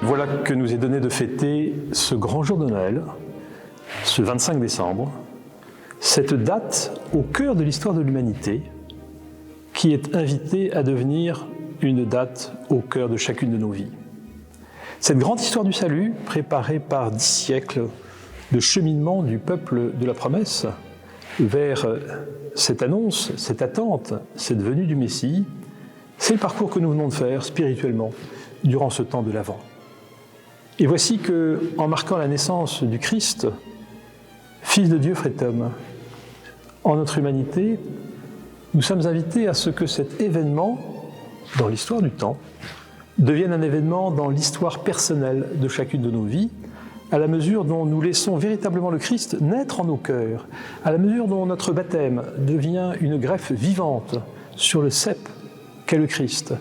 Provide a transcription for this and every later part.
Voilà que nous est donné de fêter ce grand jour de Noël, ce 25 décembre, cette date au cœur de l'histoire de l'humanité, qui est invitée à devenir une date au cœur de chacune de nos vies. Cette grande histoire du salut, préparée par 10 siècles de cheminement du peuple de la promesse vers cette annonce, cette attente, cette venue du Messie, c'est le parcours que nous venons de faire spirituellement durant ce temps de l'Avent. Et voici que, en marquant la naissance du Christ, Fils de Dieu fait homme, en notre humanité, nous sommes invités à ce que cet événement, dans l'histoire du temps, devienne un événement dans l'histoire personnelle de chacune de nos vies, à la mesure dont nous laissons véritablement le Christ naître en nos cœurs, à la mesure dont notre baptême devient une greffe vivante sur le cep qu'est le Christ,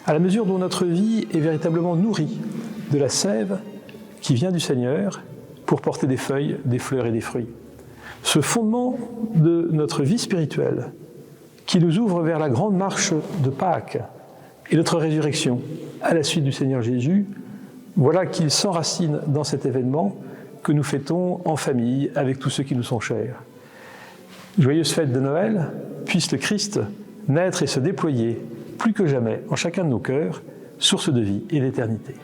à la mesure dont notre vie est véritablement nourrie de la sève qui vient du Seigneur pour porter des feuilles, des fleurs et des fruits. Ce fondement de notre vie spirituelle qui nous ouvre vers la grande marche de Pâques et notre résurrection à la suite du Seigneur Jésus, voilà qu'il s'enracine dans cet événement que nous fêtons en famille avec tous ceux qui nous sont chers. Joyeuse fête de Noël, puisse le Christ naître et se déployer plus que jamais en chacun de nos cœurs, source de vie et d'éternité.